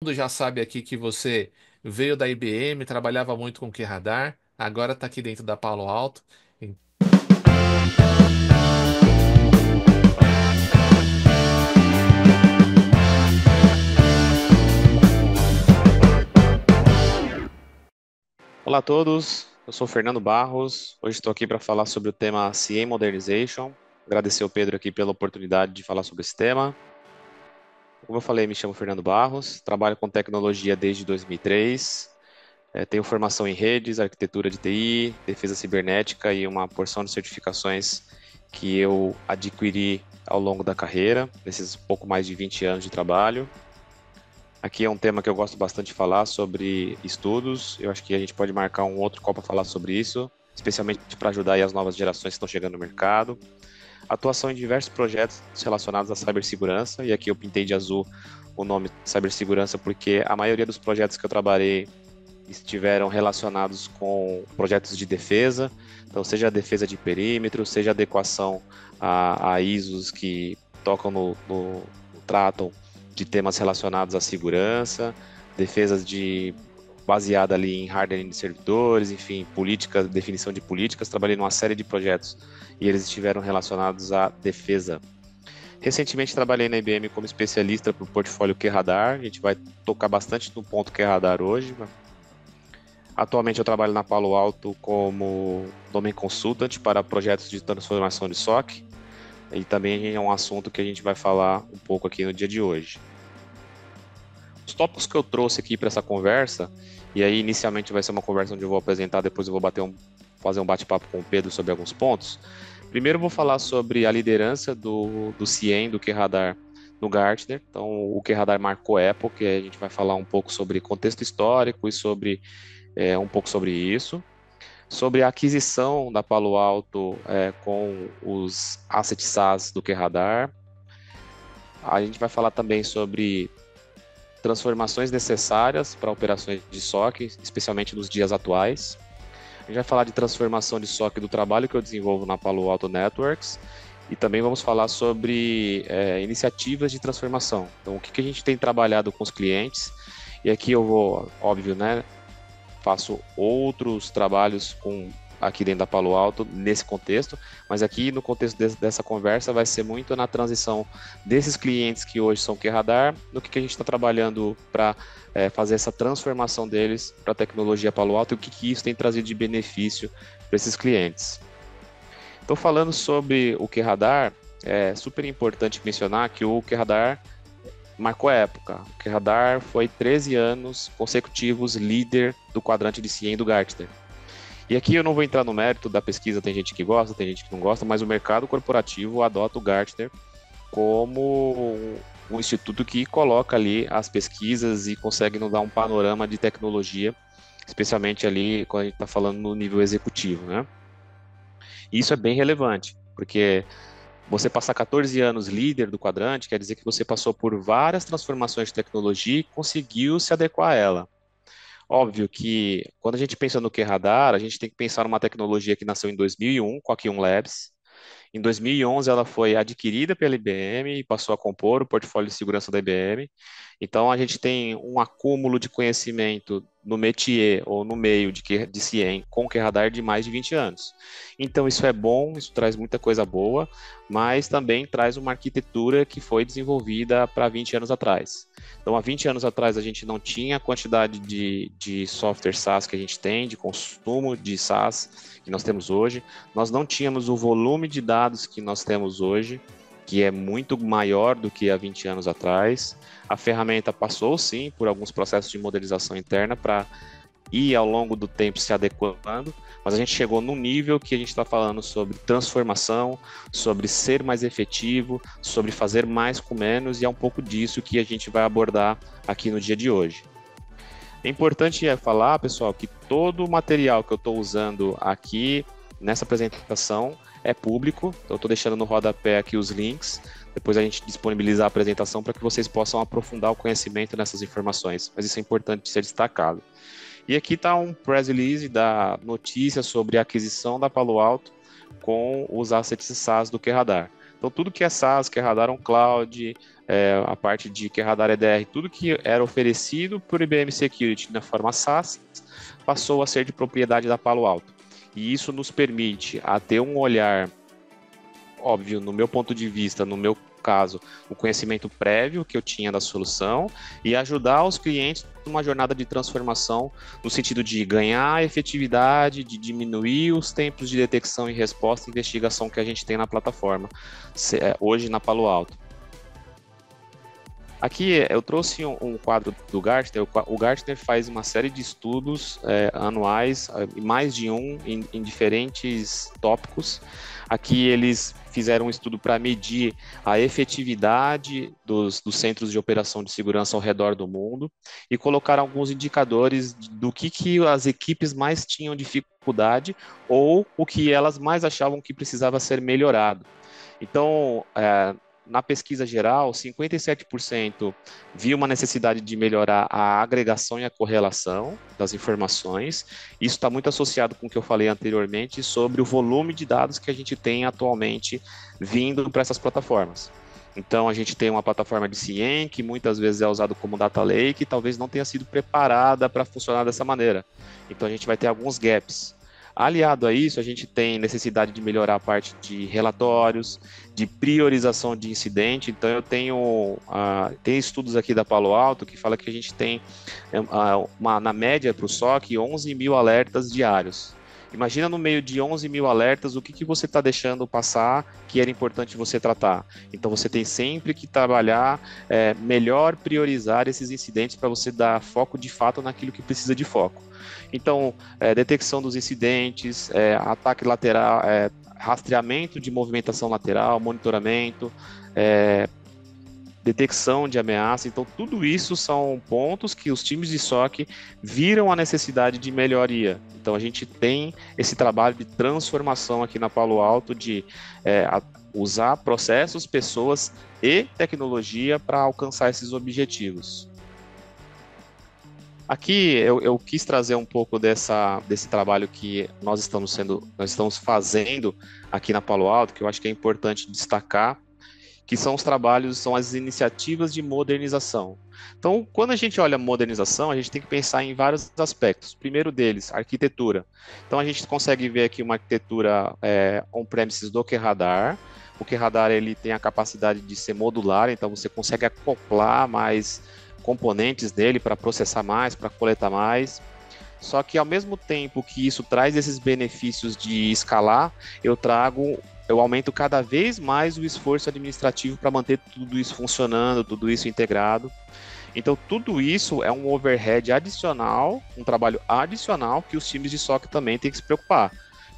mundo já sabe aqui que você veio da IBM, trabalhava muito com QRadar, agora está aqui dentro da Palo Alto. Olá a todos, eu sou o Fernando Barros. Hoje estou aqui para falar sobre o tema CA Modernization. Agradecer ao Pedro aqui pela oportunidade de falar sobre esse tema. Como eu falei, me chamo Fernando Barros, trabalho com tecnologia desde 2003. Tenho formação em redes, arquitetura de TI, defesa cibernética e uma porção de certificações que eu adquiri ao longo da carreira, nesses pouco mais de 20 anos de trabalho. Aqui é um tema que eu gosto bastante de falar sobre estudos. Eu acho que a gente pode marcar um outro call para falar sobre isso, especialmente para ajudar aí as novas gerações que estão chegando no mercado. Atuação em diversos projetos relacionados à cibersegurança, e aqui eu pintei de azul o nome cibersegurança porque a maioria dos projetos que eu trabalhei estiveram relacionados com projetos de defesa, então seja a defesa de perímetro, seja a adequação a ISOs que tocam tratam de temas relacionados à segurança, defesas baseada ali em hardening de servidores, enfim, políticas, definição de políticas. Trabalhei numa série de projetos e eles estiveram relacionados à defesa. Recentemente trabalhei na IBM como especialista para o portfólio QRadar. A gente vai tocar bastante no ponto QRadar hoje. Atualmente eu trabalho na Palo Alto como Domain Consultant para projetos de transformação de SOC. E também é um assunto que a gente vai falar um pouco aqui no dia de hoje. Os tópicos que eu trouxe aqui para essa conversa, e aí inicialmente vai ser uma conversa onde eu vou apresentar, depois eu vou fazer um bate-papo com o Pedro sobre alguns pontos. Primeiro eu vou falar sobre a liderança do CIEM, do QRadar, no Gartner. Então, o QRadar marcou época, e a gente vai falar um pouco sobre contexto histórico e sobre um pouco sobre isso. Sobre a aquisição da Palo Alto com os assets SaaS do QRadar. A gente vai falar também sobre transformações necessárias para operações de SOC, especialmente nos dias atuais. A gente vai falar de transformação de SOC do trabalho que eu desenvolvo na Palo Alto Networks e também vamos falar sobre iniciativas de transformação. Então, o que a gente tem trabalhado com os clientes, e aqui eu vou, óbvio, né, faço outros trabalhos aqui dentro da Palo Alto nesse contexto, mas aqui no contexto dessa conversa vai ser muito na transição desses clientes que hoje são QRadar, no que a gente está trabalhando para fazer essa transformação deles para a tecnologia Palo Alto e o que isso tem trazido de benefício para esses clientes. Então, falando sobre o QRadar, é super importante mencionar que o QRadar marcou a época. O QRadar foi 13 anos consecutivos líder do quadrante de CIEM do Gartner. E aqui eu não vou entrar no mérito da pesquisa, tem gente que gosta, tem gente que não gosta, mas o mercado corporativo adota o Gartner como um instituto que coloca ali as pesquisas e consegue nos dar um panorama de tecnologia, especialmente ali quando a gente está falando no nível executivo, né? E isso é bem relevante, porque você passar 14 anos líder do quadrante quer dizer que você passou por várias transformações de tecnologia e conseguiu se adequar a ela. Óbvio que quando a gente pensa no QRadar, a gente tem que pensar numa tecnologia que nasceu em 2001 com a Q1 Labs. Em 2011, ela foi adquirida pela IBM e passou a compor o portfólio de segurança da IBM. Então, a gente tem um acúmulo de conhecimento no métier ou no meio de CIEM com o QRadar de mais de 20 anos. Então, isso é bom, isso traz muita coisa boa, mas também traz uma arquitetura que foi desenvolvida para 20 anos atrás. Então, há 20 anos atrás, a gente não tinha a quantidade de software SaaS que a gente tem, de consumo de SaaS que nós temos hoje. Nós não tínhamos o volume de dados que nós temos hoje, que é muito maior do que há 20 anos atrás. A ferramenta passou, sim, por alguns processos de modernização interna para ir ao longo do tempo se adequando, mas a gente chegou num nível que a gente está falando sobre transformação, sobre ser mais efetivo, sobre fazer mais com menos, e é um pouco disso que a gente vai abordar aqui no dia de hoje. É importante falar, pessoal, que todo o material que eu estou usando aqui nessa apresentação é público, então eu estou deixando no rodapé aqui os links, depois a gente disponibiliza a apresentação para que vocês possam aprofundar o conhecimento nessas informações, mas isso é importante ser destacado. E aqui está um press release da notícia sobre a aquisição da Palo Alto com os assets SaaS do QRadar. Então, tudo que é SaaS, que é Radar on Cloud, a parte de que é Radar EDR, tudo que era oferecido por IBM Security na forma SaaS, passou a ser de propriedade da Palo Alto. E isso nos permite a ter um olhar, óbvio, no meu ponto de vista, no meu caso, o conhecimento prévio que eu tinha da solução e ajudar os clientes numa jornada de transformação no sentido de ganhar efetividade, de diminuir os tempos de detecção e resposta e investigação que a gente tem na plataforma, hoje na Palo Alto. Aqui eu trouxe um quadro do Gartner. O Gartner faz uma série de estudos anuais, mais de um, em diferentes tópicos. Aqui eles fizeram um estudo para medir a efetividade dos centros de operação de segurança ao redor do mundo e colocaram alguns indicadores do que as equipes mais tinham dificuldade ou o que elas mais achavam que precisava ser melhorado. Então, na pesquisa geral, 57% viu uma necessidade de melhorar a agregação e a correlação das informações. Isso está muito associado com o que eu falei anteriormente sobre o volume de dados que a gente tem atualmente vindo para essas plataformas. Então, a gente tem uma plataforma de CIEM, que muitas vezes é usado como data lake, e talvez não tenha sido preparada para funcionar dessa maneira. Então, a gente vai ter alguns gaps. Aliado a isso, a gente tem necessidade de melhorar a parte de relatórios, de priorização de incidente. Então, eu tenho tem estudos aqui da Palo Alto que fala que a gente tem, na média para o SOC, 11 mil alertas diários. Imagina no meio de 11 mil alertas, o que você está deixando passar que era importante você tratar. Então, você tem sempre que trabalhar, melhor priorizar esses incidentes para você dar foco de fato naquilo que precisa de foco. Então, detecção dos incidentes, ataque lateral, rastreamento de movimentação lateral, monitoramento, detecção de ameaça. Então, tudo isso são pontos que os times de SOC viram a necessidade de melhoria. Então, a gente tem esse trabalho de transformação aqui na Palo Alto de usar processos, pessoas e tecnologia para alcançar esses objetivos. Aqui eu quis trazer um pouco desse trabalho que nós estamos fazendo aqui na Palo Alto, que eu acho que é importante destacar, que são os trabalhos, são as iniciativas de modernização. Então, quando a gente olha modernização, a gente tem que pensar em vários aspectos. O primeiro deles, arquitetura. Então, a gente consegue ver aqui uma arquitetura on-premises do QRadar. O QRadar ele tem a capacidade de ser modular, então você consegue acoplar mais componentes dele para processar mais, para coletar mais. Só que ao mesmo tempo que isso traz esses benefícios de escalar, eu aumento cada vez mais o esforço administrativo para manter tudo isso funcionando, tudo isso integrado. Então, tudo isso é um overhead adicional, um trabalho adicional que os times de SOC também têm que se preocupar.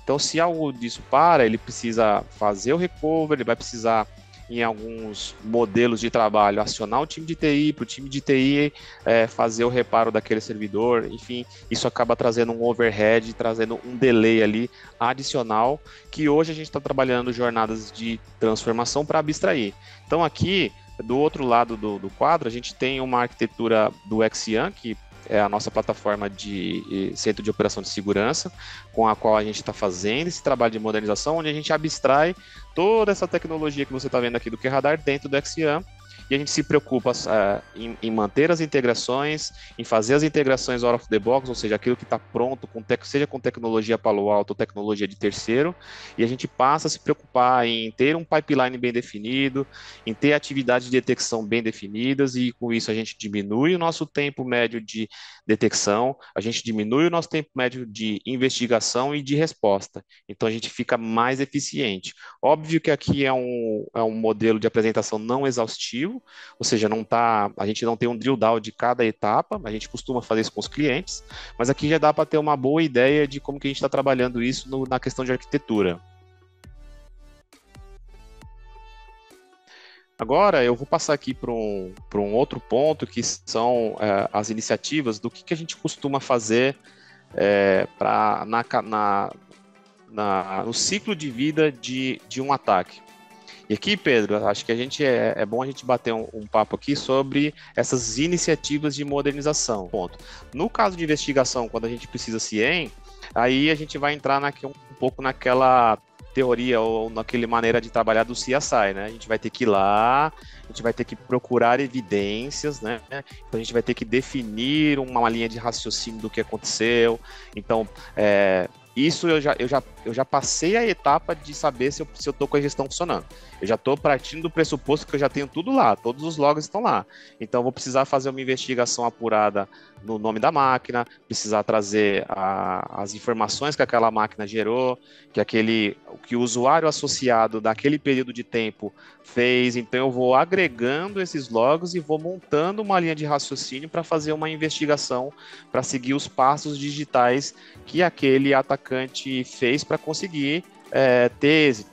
Então, se algo disso ele precisa fazer o recovery, ele vai precisar, em alguns modelos de trabalho, acionar o time de TI, para o time de TI fazer o reparo daquele servidor, enfim, isso acaba trazendo um overhead, trazendo um delay ali adicional, que hoje a gente está trabalhando jornadas de transformação para abstrair. Então aqui, do outro lado do quadro, a gente tem uma arquitetura do XIAM, que é a nossa plataforma de centro de operação de segurança, com a qual a gente está fazendo esse trabalho de modernização, onde a gente abstrai toda essa tecnologia que você está vendo aqui do QRadar dentro do XIAM, e a gente se preocupa em manter as integrações, em fazer as integrações out of the box, ou seja, aquilo que está pronto, seja com tecnologia Palo Alto ou tecnologia de terceiro, e a gente passa a se preocupar em ter um pipeline bem definido, em ter atividades de detecção bem definidas, e com isso a gente diminui o nosso tempo médio de detecção, a gente diminui o nosso tempo médio de investigação e de resposta, então a gente fica mais eficiente. Óbvio que aqui é um modelo de apresentação não exaustivo, ou seja, a gente não tem um drill down de cada etapa, a gente costuma fazer isso com os clientes, mas aqui já dá para ter uma boa ideia de como que a gente está trabalhando isso na questão de arquitetura. Agora eu vou passar aqui para um outro ponto, que são as iniciativas do que a gente costuma fazer no ciclo de vida de um ataque. E aqui, Pedro, acho que é bom a gente bater um papo aqui sobre essas iniciativas de modernização. Ponto. No caso de investigação, quando a gente precisa CIEM, aí a gente vai entrar um pouco naquela teoria ou naquele maneira de trabalhar do CSI, né? A gente vai ter que ir lá, a gente vai ter que procurar evidências, né? Então a gente vai ter que definir uma linha de raciocínio do que aconteceu. Então, isso eu já passei a etapa de saber se eu estou com a gestão funcionando. Eu já estou partindo do pressuposto que eu já tenho tudo lá, todos os logs estão lá. Então, eu vou precisar fazer uma investigação apurada no nome da máquina, precisar trazer as informações que aquela máquina gerou, que o usuário associado daquele período de tempo fez. Então, eu vou agregando esses logs e vou montando uma linha de raciocínio para fazer uma investigação, para seguir os passos digitais que aquele atacante fez para conseguir ter êxito.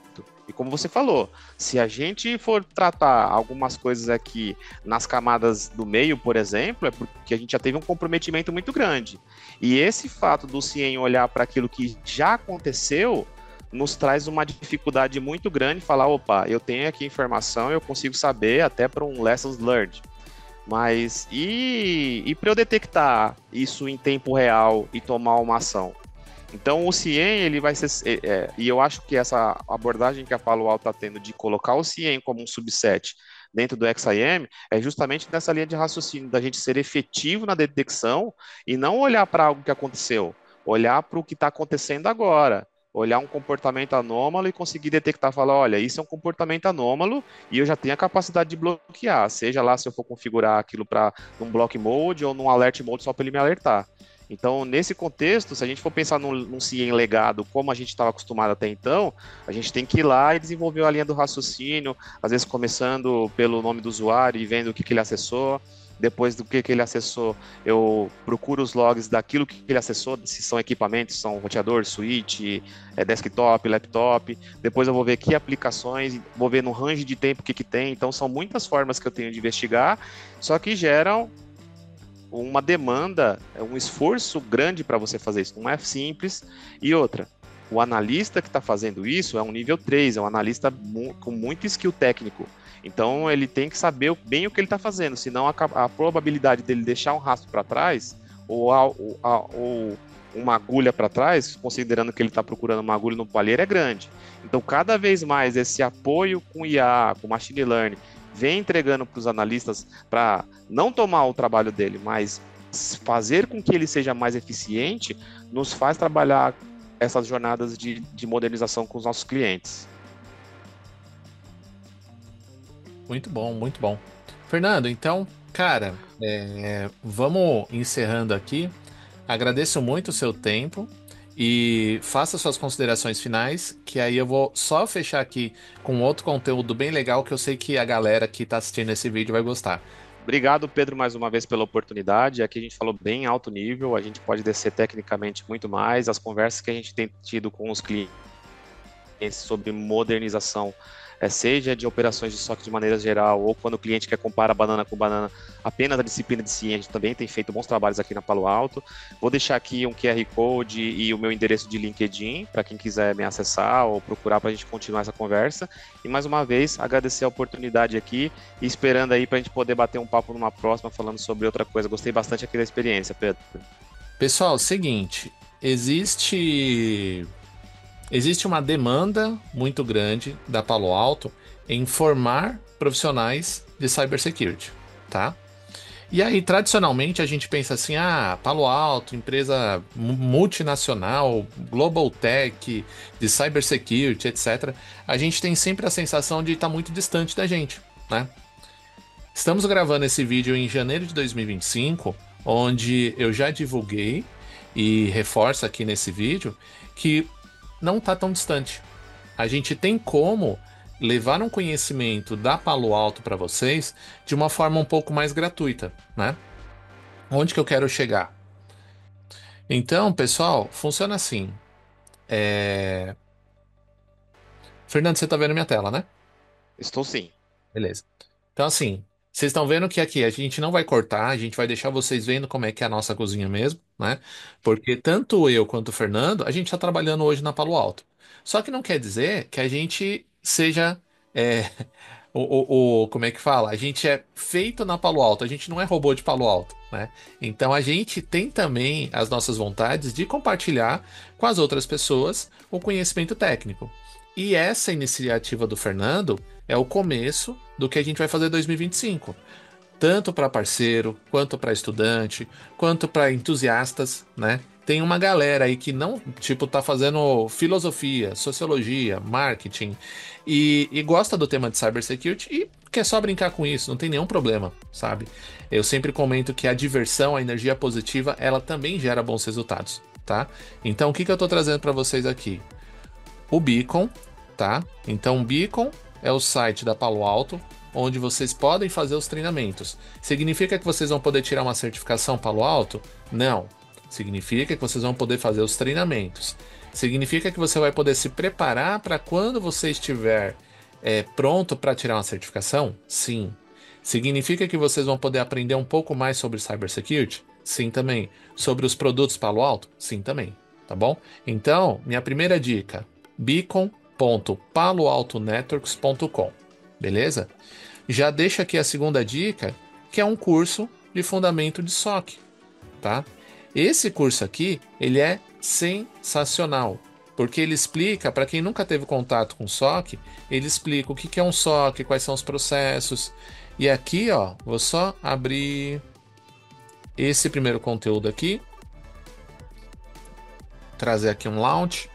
E como você falou, se a gente for tratar algumas coisas aqui nas camadas do meio, por exemplo, é porque a gente já teve um comprometimento muito grande. E esse fato do CIEM olhar para aquilo que já aconteceu nos traz uma dificuldade muito grande, falar, opa, eu tenho aqui informação, eu consigo saber até para um lessons learned. Mas e para eu detectar isso em tempo real e tomar uma ação? Então o CIEM ele vai ser, e eu acho que essa abordagem que a Palo Alto está tendo de colocar o CIEM como um subset dentro do XIM é justamente nessa linha de raciocínio da gente ser efetivo na detecção e não olhar para algo que aconteceu, olhar para o que está acontecendo agora, olhar um comportamento anômalo e conseguir detectar, falar, olha, isso é um comportamento anômalo e eu já tenho a capacidade de bloquear, seja lá se eu for configurar aquilo para um block mode ou num alert mode só para ele me alertar. Então, nesse contexto, se a gente for pensar num CIEM legado, como a gente estava acostumado até então, a gente tem que ir lá e desenvolver a linha do raciocínio, às vezes começando pelo nome do usuário e vendo o que ele acessou. Depois do que ele acessou, eu procuro os logs daquilo que ele acessou, se são equipamentos, são roteador, switch, desktop, laptop. Depois eu vou ver que aplicações, vou ver no range de tempo o que tem. Então, são muitas formas que eu tenho de investigar, só que geram uma demanda, um esforço grande para você fazer isso. Não é simples. E outra, o analista que está fazendo isso é um nível 3, é um analista com muito skill técnico. Então, ele tem que saber bem o que ele está fazendo, senão a probabilidade dele deixar um rastro para trás ou uma agulha para trás, considerando que ele está procurando uma agulha no palheiro, é grande. Então, cada vez mais esse apoio com IA, com machine learning, vem entregando para os analistas para não tomar o trabalho dele, mas fazer com que ele seja mais eficiente, nos faz trabalhar essas jornadas de modernização com os nossos clientes. Muito bom, muito bom. Fernando, então, cara, vamos encerrando aqui. Agradeço muito o seu tempo e faça suas considerações finais, que aí eu vou só fechar aqui com outro conteúdo bem legal que eu sei que a galera que está assistindo esse vídeo vai gostar. Obrigado, Pedro, mais uma vez pela oportunidade. Aqui a gente falou bem alto nível, a gente pode descer tecnicamente muito mais. As conversas que a gente tem tido com os clientes sobre modernização, seja de operações de estoque de maneira geral, ou quando o cliente quer comparar banana com banana, apenas a disciplina de ciência, a gente também tem feito bons trabalhos aqui na Palo Alto. Vou deixar aqui um QR Code e o meu endereço de LinkedIn, para quem quiser me acessar ou procurar para a gente continuar essa conversa. E mais uma vez, agradecer a oportunidade aqui e esperando aí para a gente poder bater um papo numa próxima, falando sobre outra coisa. Gostei bastante aqui da experiência, Pedro. Pessoal, seguinte, existe uma demanda muito grande da Palo Alto em formar profissionais de cybersecurity, tá? E aí, tradicionalmente, a gente pensa assim, Palo Alto, empresa multinacional, global tech, de cybersecurity, etc. A gente tem sempre a sensação de estar muito distante da gente, né? Estamos gravando esse vídeo em janeiro de 2025, onde eu já divulguei e reforço aqui nesse vídeo que não está tão distante. A gente tem como levar um conhecimento da Palo Alto para vocês de uma forma um pouco mais gratuita, né? Onde que eu quero chegar? Então, pessoal, funciona assim. Fernando, você está vendo minha tela, né? Estou sim. Beleza. Então, assim, vocês estão vendo que aqui a gente não vai cortar, a gente vai deixar vocês vendo como é que é a nossa cozinha mesmo, né? Porque tanto eu quanto o Fernando, a gente está trabalhando hoje na Palo Alto. Só que não quer dizer que a gente seja. é, como é que fala? A gente é feito na Palo Alto, a gente não é robô de Palo Alto, né? Então a gente tem também as nossas vontades de compartilhar com as outras pessoas o conhecimento técnico. E essa iniciativa do Fernando é o começo do que a gente vai fazer em 2025, tanto para parceiro, quanto para estudante, quanto para entusiastas, né? Tem uma galera aí que não, tipo, tá fazendo filosofia, sociologia, marketing e gosta do tema de cybersecurity e quer só brincar com isso, não tem nenhum problema, sabe? Eu sempre comento que a diversão, a energia positiva, ela também gera bons resultados, tá? Então, o que que eu tô trazendo para vocês aqui? O Beacon, tá? Então, o Beacon é o site da Palo Alto, onde vocês podem fazer os treinamentos. Significa que vocês vão poder tirar uma certificação Palo Alto? Não. Significa que vocês vão poder fazer os treinamentos. Significa que você vai poder se preparar para quando você estiver pronto para tirar uma certificação? Sim. Significa que vocês vão poder aprender um pouco mais sobre cybersecurity? Sim, também. Sobre os produtos Palo Alto? Sim, também. Tá bom? Então, minha primeira dica: beacon.paloaltonetworks.com. Beleza? Já deixo aqui a segunda dica, que é um curso de fundamento de SOC, tá? Esse curso aqui, ele é sensacional, porque ele explica, para quem nunca teve contato com SOC, ele explica o que que é um SOC, quais são os processos. E aqui, ó, vou só abrir esse primeiro conteúdo aqui, trazer aqui um launch.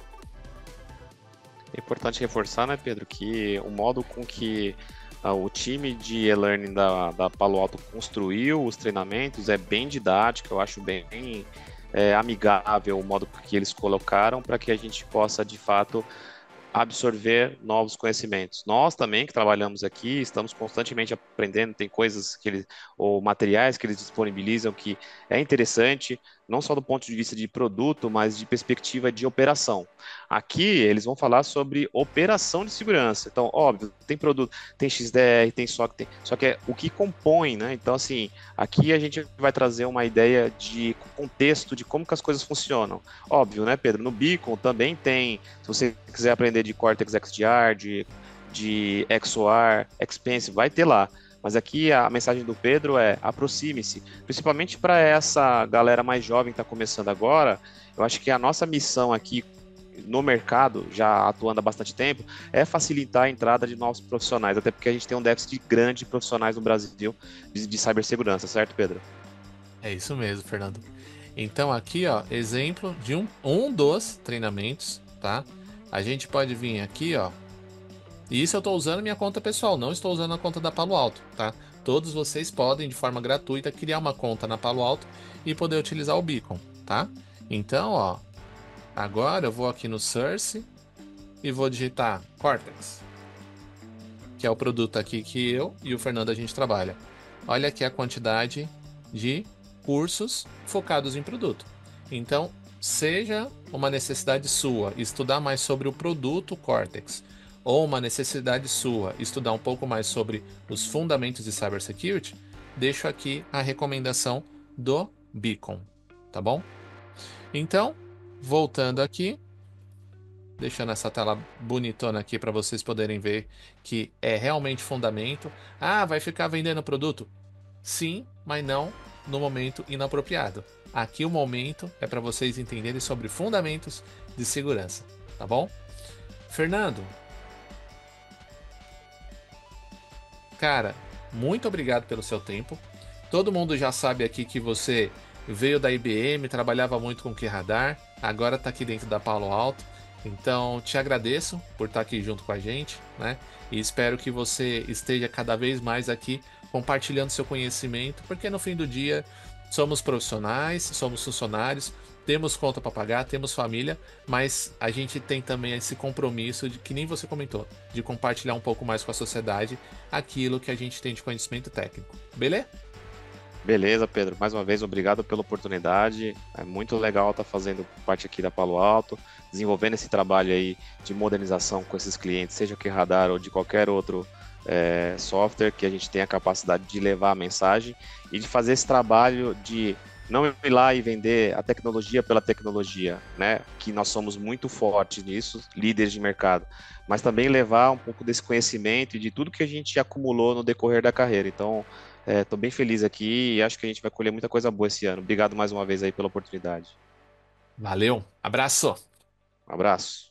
É importante reforçar, né, Pedro, que o modo com que o time de e-learning da Palo Alto construiu os treinamentos é bem didático, eu acho bem amigável o modo que eles colocaram para que a gente possa, de fato, absorver novos conhecimentos. Nós também que trabalhamos aqui, estamos constantemente aprendendo, tem coisas que eles, ou materiais que eles disponibilizam que é interessante, não só do ponto de vista de produto, mas de perspectiva de operação. Aqui eles vão falar sobre operação de segurança. Então, óbvio, tem produto, tem XDR, tem SOC, só que é o que compõe, né? Então, assim, aqui a gente vai trazer uma ideia de contexto de como que as coisas funcionam. Óbvio, né, Pedro? No Beacon também tem, se você quiser aprender de Cortex XDR, de XOR, Expense, vai ter lá. Mas aqui a mensagem do Pedro é aproxime-se, principalmente para essa galera mais jovem que está começando agora. Eu acho que a nossa missão aqui no mercado, já atuando há bastante tempo, é facilitar a entrada de novos profissionais, até porque a gente tem um déficit grande de profissionais no Brasil de cibersegurança, certo, Pedro? É isso mesmo, Fernando. Então aqui, ó, exemplo de um dos treinamentos, tá? A gente pode vir aqui, ó. E isso eu estou usando minha conta pessoal, não estou usando a conta da Palo Alto, tá? Todos vocês podem, de forma gratuita, criar uma conta na Palo Alto e poder utilizar o Beacon, tá? Então, ó, agora eu vou aqui no Source e vou digitar Cortex, que é o produto aqui que eu e o Fernando a gente trabalha. Olha aqui a quantidade de cursos focados em produto. Então, seja uma necessidade sua estudar mais sobre o produto Cortex, ou uma necessidade sua estudar um pouco mais sobre os fundamentos de cybersecurity, deixo aqui a recomendação do Beacon, tá bom? Então, voltando aqui, deixando essa tela bonitona aqui para vocês poderem ver que é realmente fundamento. Ah, vai ficar vendendo produto? Sim, mas não no momento inapropriado. Aqui o momento é para vocês entenderem sobre fundamentos de segurança, tá bom? Fernando, cara, muito obrigado pelo seu tempo. Todo mundo já sabe aqui que você veio da IBM, trabalhava muito com QRadar, agora está aqui dentro da Palo Alto. Então, te agradeço por estar aqui junto com a gente, né? E espero que você esteja cada vez mais aqui compartilhando seu conhecimento, porque no fim do dia somos profissionais, somos funcionários, temos conta para pagar, temos família, mas a gente tem também esse compromisso de que nem você comentou, de compartilhar um pouco mais com a sociedade aquilo que a gente tem de conhecimento técnico. Beleza? Beleza, Pedro. Mais uma vez, obrigado pela oportunidade. É muito legal estar fazendo parte aqui da Palo Alto, desenvolvendo esse trabalho aí de modernização com esses clientes, seja que Radar ou de qualquer outro software, que a gente tem a capacidade de levar a mensagem e de fazer esse trabalho de não ir lá e vender a tecnologia pela tecnologia, né? Que nós somos muito fortes nisso, líderes de mercado, mas também levar um pouco desse conhecimento e de tudo que a gente acumulou no decorrer da carreira. Então, estou bem feliz aqui e acho que a gente vai colher muita coisa boa esse ano. Obrigado mais uma vez aí pela oportunidade. Valeu, abraço! Um abraço.